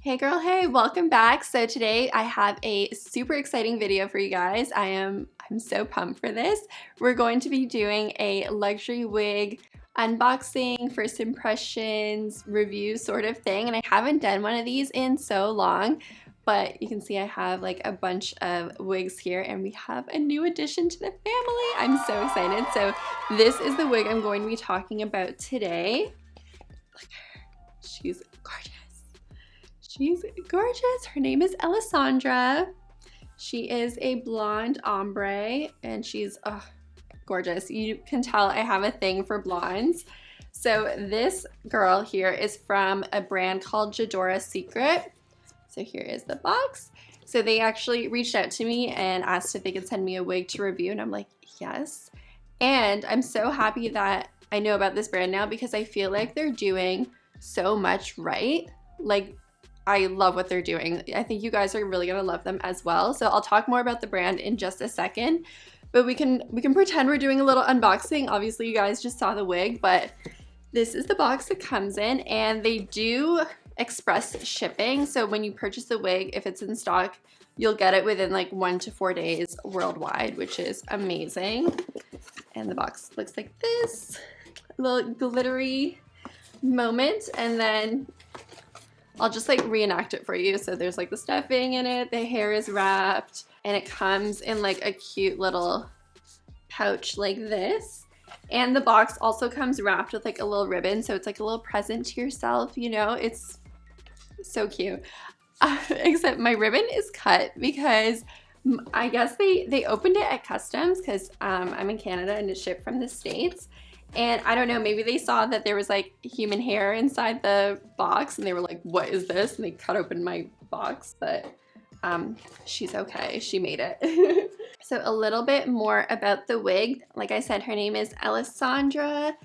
Hey girl, hey, welcome back. So today I have a super exciting video for you guys. I'm so pumped for this. We're going to be doing a luxury wig unboxing, first impressions, review sort of thing. And I haven't done one of these in so long, but you can see I have like a bunch of wigs here and we have a new addition to the family. I'm so excited. So this is the wig I'm going to be talking about today. Look at her. She's gorgeous. She's gorgeous. Her name is Alessandra. She is a blonde ombre and she's gorgeous. You can tell I have a thing for blondes. So this girl here is from a brand called Jadora Secret. So here is the box. So they actually reached out to me and asked if they could send me a wig to review, and I'm like, yes. And I'm so happy that I know about this brand now because I feel like they're doing so much right. Like, I love what they're doing. I think you guys are really gonna love them as well. So I'll talk more about the brand in just a second, but we can pretend we're doing a little unboxing. Obviously you guys just saw the wig, but this is the box it comes in, and they do express shipping. So when you purchase the wig, if it's in stock, you'll get it within like 1 to 4 days worldwide, which is amazing. And the box looks like this, a little glittery moment, and then I'll just like reenact it for you. So there's like the stuffing in it, the hair is wrapped, and it comes in like a cute little pouch like this. And the box also comes wrapped with like a little ribbon, so it's like a little present to yourself, you know? It's so cute. Except my ribbon is cut because I guess they opened it at customs because I'm in Canada and it's shipped from the States. And I don't know, maybe they saw that there was like human hair inside the box and they were like, what is this? And they cut open my box, but she's okay. She made it. So a little bit more about the wig. Like I said, her name is Alessandra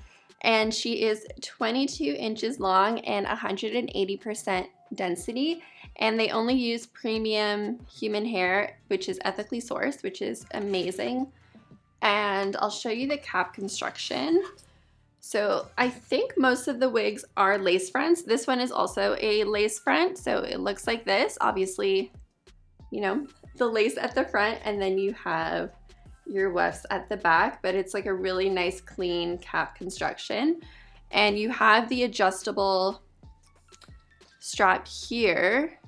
and she is 22 inches long and 180% density. And they only use premium human hair, which is ethically sourced, which is amazing. And I'll show you the cap construction. So I think most of the wigs are lace fronts. This one is also a lace front, so it looks like this. Obviously, you know, the lace at the front, and then you have your wefts at the back, but it's like a really nice clean cap construction. And you have the adjustable strap here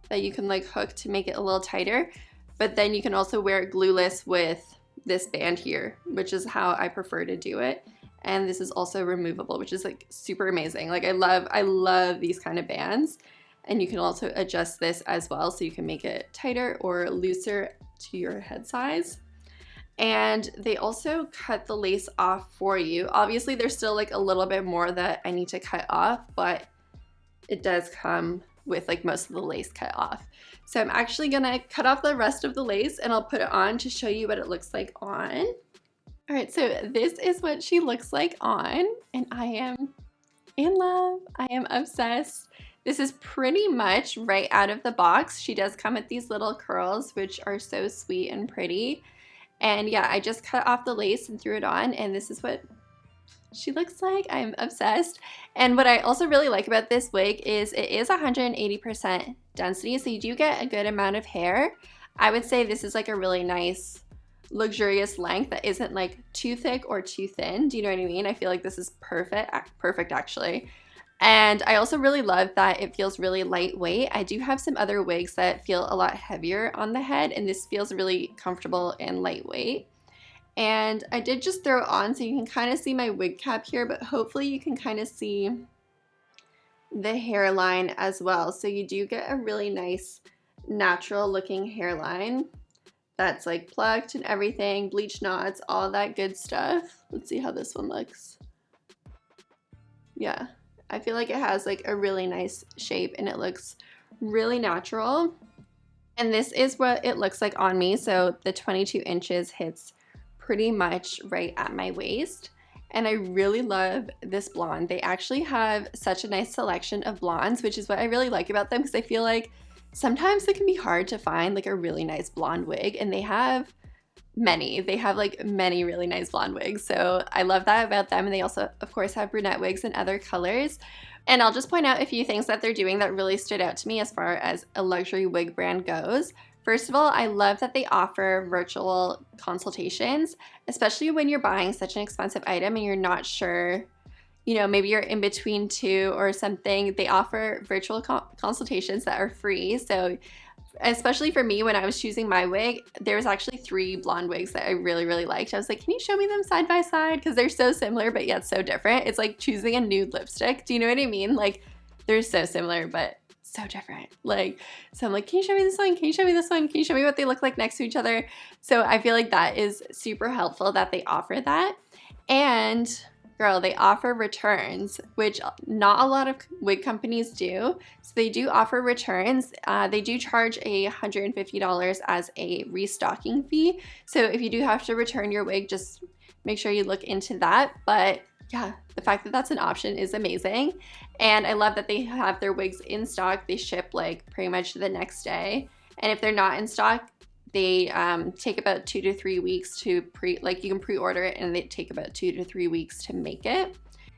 that you can like hook to make it a little tighter, but then you can also wear it glueless with this band here, which is how I prefer to do it. And this is also removable, which is like super amazing. Like I love these kind of bands. And you can also adjust this as well, so you can make it tighter or looser to your head size. And they also cut the lace off for you. Obviously there's still like a little bit more that I need to cut off, but it does come with like most of the lace cut off. So I'm actually gonna cut off the rest of the lace and I'll put it on to show you what it looks like on. All right, so this is what she looks like on, and I am in love. I am obsessed. This is pretty much right out of the box. She does come with these little curls, which are so sweet and pretty. And yeah, I just cut off the lace and threw it on, and this is what she looks like. I'm obsessed. And what I also really like about this wig is it is 180% density, so you do get a good amount of hair. I would say this is like a really nice luxurious length that isn't like too thick or too thin. Do you know what I mean? I feel like this is perfect actually. And I also really love that it feels really lightweight. I do have some other wigs that feel a lot heavier on the head, and this feels really comfortable and lightweight. And I did just throw it on so you can kind of see my wig cap here, but hopefully you can kind of see the hairline as well. So you do get a really nice natural looking hairline that's like plucked and everything, bleach knots, all that good stuff. Let's see how this one looks. Yeah, I feel like it has like a really nice shape and it looks really natural. And this is what it looks like on me. So the 22 inches hits pretty much right at my waist. And I really love this blonde. They actually have such a nice selection of blondes, which is what I really like about them, because I feel like sometimes it can be hard to find like a really nice blonde wig, and they have many. They have like many really nice blonde wigs. So I love that about them. And they also, of course, have brunette wigs in other colors. And I'll just point out a few things that they're doing that really stood out to me as far as a luxury wig brand goes. First of all, I love that they offer virtual consultations, especially when you're buying such an expensive item and you're not sure, you know, maybe you're in between two or something. They offer virtual consultations that are free. So especially for me, when I was choosing my wig, there was actually 3 blonde wigs that I really, really liked. I was like, can you show me them side by side? Because they're so similar, but yet so different. It's like choosing a nude lipstick. Do you know what I mean? Like, they're so similar, but so different. Like, so I'm like, can you show me this one? Can you show me this one? Can you show me what they look like next to each other? So I feel like that is super helpful that they offer that. And girl, they offer returns, which not a lot of wig companies do. So they do offer returns. They do charge $150 as a restocking fee. So if you do have to return your wig, just make sure you look into that. But yeah, the fact that that's an option is amazing. And I love that they have their wigs in stock. They ship like pretty much the next day. And if they're not in stock, they take about 2 to 3 weeks to you can pre-order it, and they take about 2 to 3 weeks to make it.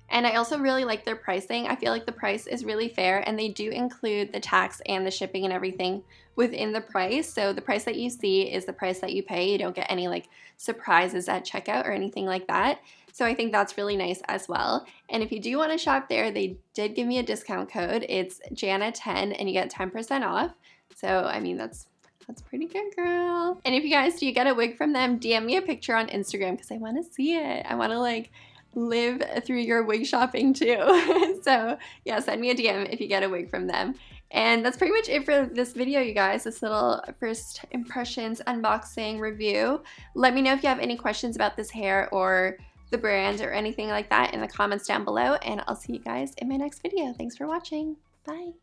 And I also really like their pricing. I feel like the price is really fair, and they do include the tax and the shipping and everything within the price. So the price that you see is the price that you pay. You don't get any like surprises at checkout or anything like that. So I think that's really nice as well. And if you do want to shop there, they did give me a discount code. It's Janna10 and you get 10% off. So I mean, that's pretty good, girl. And if you guys do get a wig from them, DM me a picture on Instagram because I want to see it. I want to like live through your wig shopping too. So yeah, send me a DM if you get a wig from them. And that's pretty much it for this video, you guys. This little first impressions unboxing review. Let me know if you have any questions about this hair or the brand or anything like that in the comments down below. And I'll see you guys in my next video. Thanks for watching. Bye.